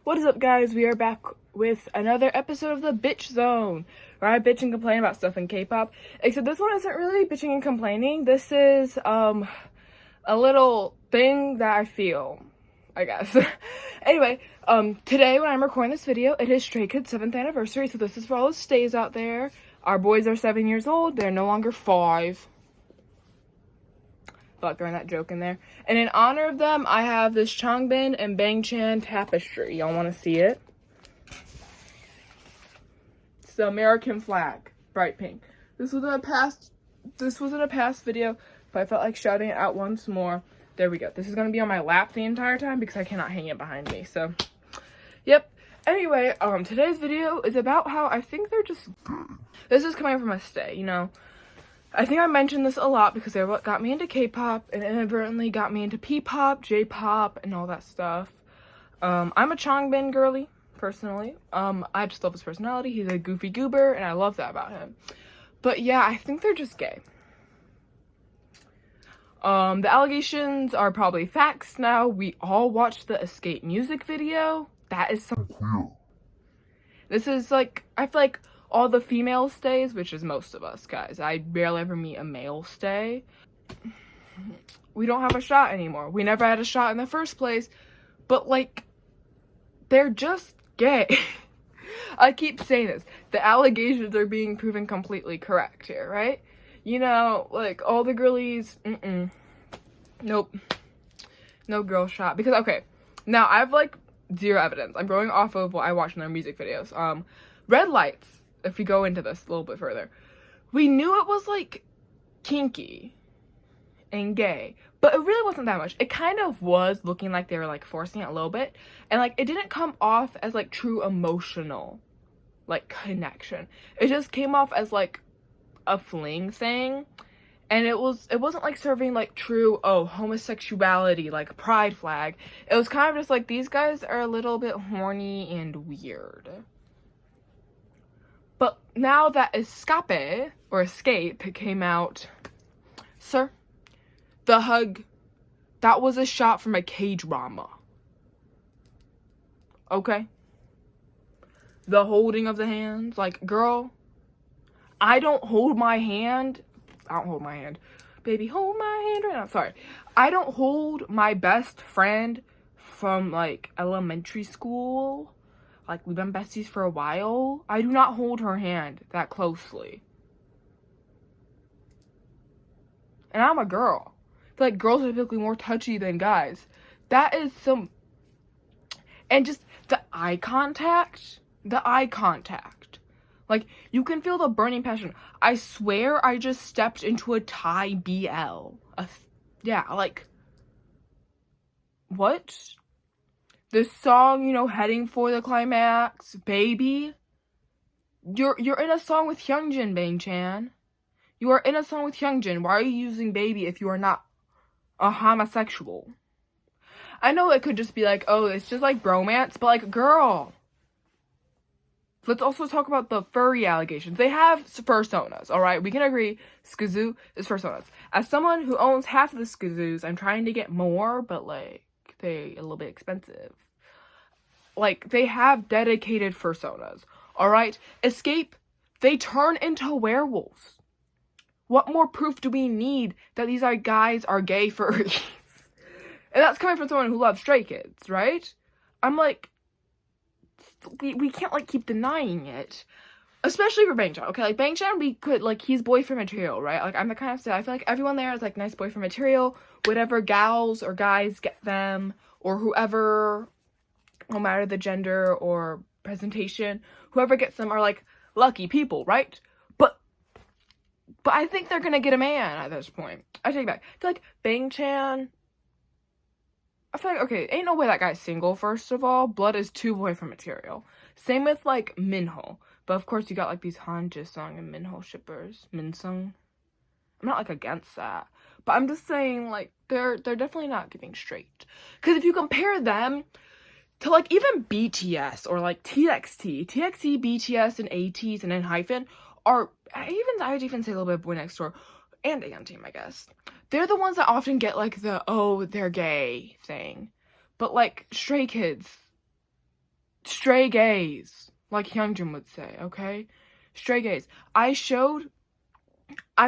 What is up, guys? We are back with another episode of the Bitch Zone, where I bitch and complain about stuff in K-pop. Except this one isn't really bitching and complaining. This is a little thing that I feel, I guess. Anyway, today when I'm recording this video, it is Stray Kids' 7th anniversary, so this is for all the stays out there. Our boys are 7 years old. They're no longer 5. But throwing that joke in there. And in honor of them, I have this Changbin and Bangchan tapestry. Y'all want to see it? It's the American flag, bright pink. This was in a past video, but I felt like shouting it out once more. There we go. This is gonna be on my lap the entire time because I cannot hang it behind me. So, yep. Anyway, today's video is about how I think they're just. This is coming from a stay, you know. I think I mentioned this a lot because they're what got me into K-pop and inadvertently got me into P-pop, J-pop, and all that stuff. I'm a Changbin girly, personally. I just love his personality. He's a goofy goober, and I love that about him. But yeah, I think they're just gay. The allegations are probably facts now. We all watched the Escape music video. That is so cool. This is like, I feel like all the female stays, which is most of us, guys. I barely ever meet a male stay. We don't have a shot anymore. We never had a shot in the first place. But, like, they're just gay. I keep saying this. The allegations are being proven completely correct here, right? You know, like, all the girlies, nope. No girl shot. Because, okay, now I have, like, zero evidence. I'm going off of what I watched in their music videos. Red Lights. If we go into this a little bit further, we knew it was like kinky and gay, but it really wasn't that much. It kind of was looking like they were like forcing it a little bit, and like it didn't come off as like true emotional like connection. It just came off as like a fling thing, and it wasn't like serving like true homosexuality, like pride flag. It was kind of just like these guys are a little bit horny and weird. But now that Escape came out, sir, the hug, that was a shot from a K-drama. Okay? The holding of the hands, like, girl, I don't hold my hand. Baby, hold my hand right now. Sorry. I don't hold my best friend from, like, elementary school. Like, we've been besties for a while. I do not hold her hand that closely. And I'm a girl. I feel like girls are typically more touchy than guys. That is some... And just the eye contact. Like, you can feel the burning passion. I swear I just stepped into a Thai BL. Yeah, like... What? This song, you know, heading for the climax, baby. You're in a song with Hyunjin, Bangchan. You are in a song with Hyunjin. Why are you using baby if you are not a homosexual? I know it could just be like, oh, it's just like bromance, but like, girl. Let's also talk about the furry allegations. They have fursonas, alright? We can agree Skazoo is fursonas. As someone who owns half of the Skazoos, I'm trying to get more, but like, they're a little bit expensive. Like, they have dedicated fursonas, alright? Escape, they turn into werewolves. What more proof do we need that these guys are gay furries? And that's coming from someone who loves Stray Kids, right? I'm like, we can't, like, keep denying it. Especially for Bangchan, okay? Like, Bangchan, we could, like, he's boyfriend material, right? Like, I'm the kind of I feel like everyone there is, like, nice boyfriend material. Whatever gals or guys get them, or whoever... no matter the gender or presentation, whoever gets them are, like, lucky people, right? But I think they're gonna get a man at this point. I take it back. I feel like Bangchan, I feel like, okay, ain't no way that guy's single, first of all. Blood is too boyfriend material. Same with, like, Minho. But, of course, you got, like, these Han Jisung and Minho shippers. Minsung. I'm not, like, against that. But I'm just saying, like, they're definitely not giving straight. Because if you compare them to, like, even BTS or, like, TXT, BTS, and ATEEZ, and ENHYPEN are, I'd even say a little bit of Boy Next Door, and ANTEAM, I guess. They're the ones that often get, like, the, oh, they're gay thing. But, like, Stray Kids, stray gays, like Hyunjin would say, okay? Stray gays. I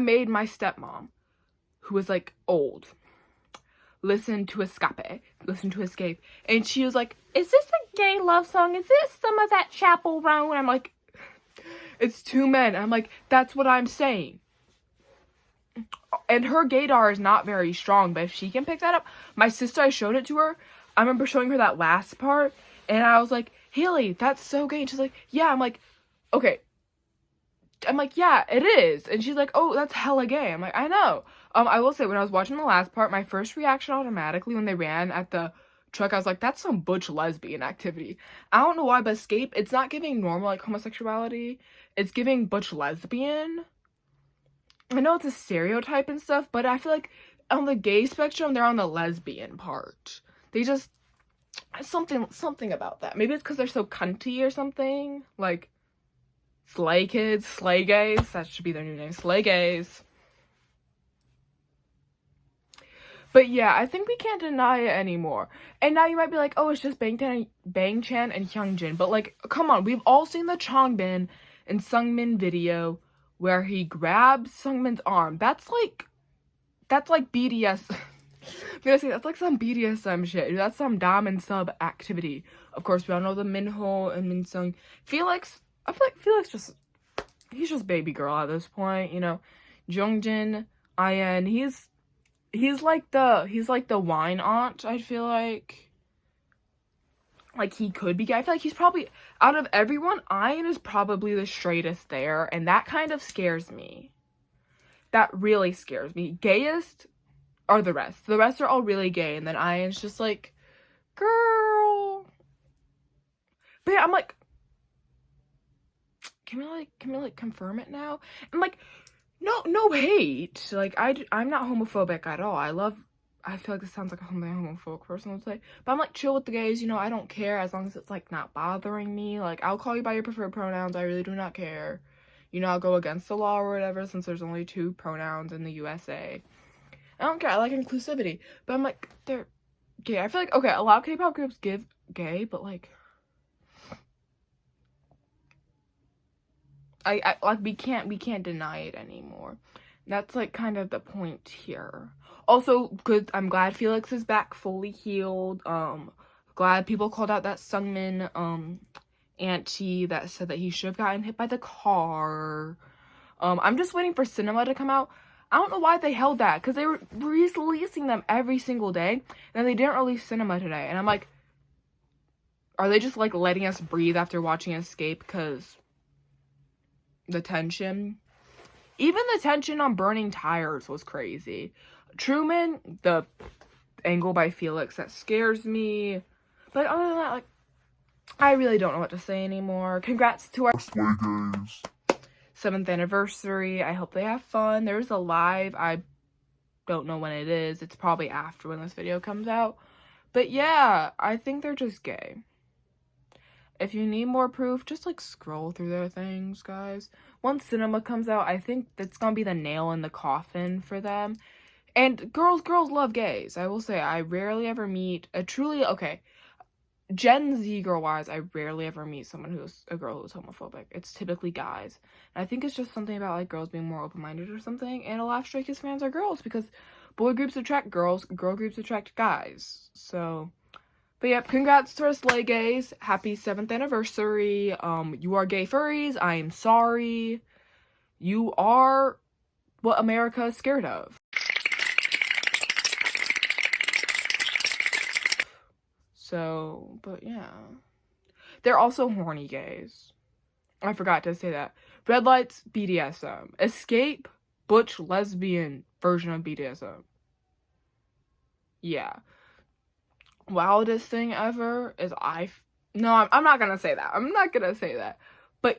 made my stepmom, who was like old, listen to Escape, and she was like, is this a gay love song? Is this some of that Chapel Roan? I'm like, it's two men. I'm like, that's what I'm saying. And her gaydar is not very strong, but if she can pick that up. My sister, I showed it to her. I remember showing her that last part, and I was like, Haley, that's so gay. And she's like, yeah. I'm like, okay. I'm like, yeah, it is. And she's like, oh, that's hella gay. I'm like, I know. I will say, when I was watching the last part, my first reaction automatically when they ran at the truck, I was like, that's some butch lesbian activity. I don't know why, but Escape, it's not giving normal, like, homosexuality. It's giving butch lesbian. I know it's a stereotype and stuff, but I feel like on the gay spectrum, they're on the lesbian part. They just, something about that. Maybe it's because they're so cunty or something. Like, Slay Kids, Slay Gays, that should be their new name, Slay Gays. But yeah, I think we can't deny it anymore. And now you might be like, oh, it's just Bangchan and Hyunjin. But like, come on, we've all seen the Changbin and Sungmin video where he grabs Sungmin's arm. That's like BDS. I'm gonna say that's like some BDSM shit. That's some dom and sub activity. Of course, we all know the Minho and Minsung. Felix, I feel like Felix he's just baby girl at this point, you know. Jungin, Ian, he's like the wine aunt, I feel like. Like, he could be gay. I feel like he's probably, out of everyone, Ian is probably the straightest there, and that kind of scares me. That really scares me. Gayest are the rest. The rest are all really gay, and then Ian's just like, girl. But yeah, I'm like, can we confirm it now? I'm like, no hate. Like, I'm not homophobic at all. I feel like this sounds like something a homophobic person would say. But I'm like, chill with the gays, you know, I don't care as long as it's like not bothering me. Like, I'll call you by your preferred pronouns. I really do not care. You know, I'll go against the law or whatever since there's only 2 pronouns in the USA. I don't care. I like inclusivity. But I'm like, they're gay. I feel like, okay, a lot of K-pop groups give gay, but like, I like, we can't deny it anymore. That's like kind of the point here. Also, good, I'm glad Felix is back fully healed. Glad people called out that Sungmin auntie that said that he should have gotten hit by the car. I'm just waiting for Cinema to come out. I don't know why they held that, because they were releasing them every single day, and then they didn't release Cinema today. And I'm like, are they just like letting us breathe after watching Escape? Because the tension, even the tension on Burning Tires was crazy. Truman, the angle by Felix, that scares me. But other than that, like, I really don't know what to say anymore. Congrats to our Slay Gays 7th anniversary. I hope they have fun. There's a live. I don't know when it is. It's probably after when this video comes out. But yeah, I think they're just gay. If you need more proof, just like scroll through their things, guys. Once Cinema comes out, I think that's gonna be the nail in the coffin for them. And girls love gays. I will say, I rarely ever meet a truly, okay, Gen Z girl-wise, I rarely ever meet someone who's a girl who's homophobic. It's typically guys. And I think it's just something about, like, girls being more open-minded or something. And a lot of Stray Kids fans are girls, because boy groups attract girls, girl groups attract guys. So, but yeah, congrats to our Slay Gays. Happy 7th anniversary. You are gay furries. I am sorry. You are what America is scared of. So, but yeah. They're also horny gays. I forgot to say that. Red Lights, BDSM. Escape, butch lesbian version of BDSM. Yeah. Wildest thing ever is no, I'm not gonna say that. I'm not gonna say that. But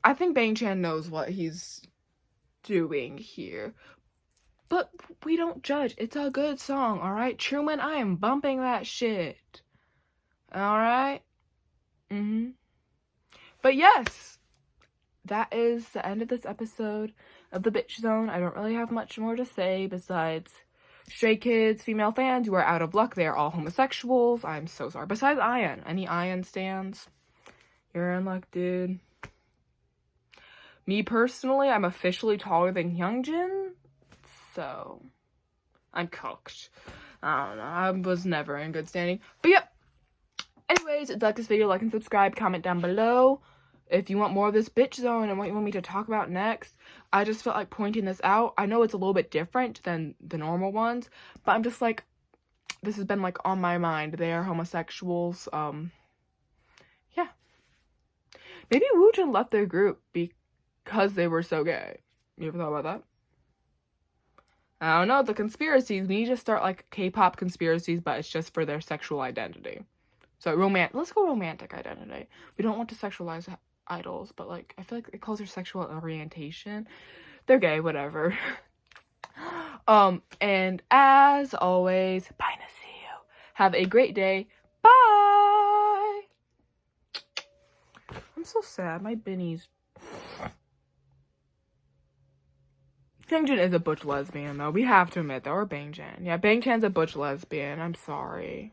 I think Bangchan knows what he's doing here. But we don't judge. It's a good song, alright? Truman, I am bumping that shit. Alright? But yes, that is the end of this episode of the Bitch Zone. I don't really have much more to say besides Stray Kids female fans, you are out of luck. They are all homosexuals. I'm so sorry. Besides Ian. Any Ian stans? You're in luck, dude. Me personally, I'm officially taller than Hyunjin. So, I'm cooked. I don't know. I was never in good standing. But yeah. Anyways, if you like this video, like and subscribe. Comment down below if you want more of this bitch zone and what you want me to talk about next. I just felt like pointing this out. I know it's a little bit different than the normal ones, but I'm just like, this has been like on my mind. They are homosexuals. Yeah. Maybe Woojin left their group because they were so gay. You ever thought about that? I don't know, the conspiracies. We need to start like K-pop conspiracies, but it's just for their sexual identity. So let's go romantic identity. We don't want to sexualize idols, but like I feel like it calls their sexual orientation. They're gay, whatever. And as always, bye to see you. Have a great day. Bye. I'm so sad. My Benny's. Hyunjin is a butch lesbian though. We have to admit that. Or Bangchan. Yeah, Bangchan's a butch lesbian. I'm sorry.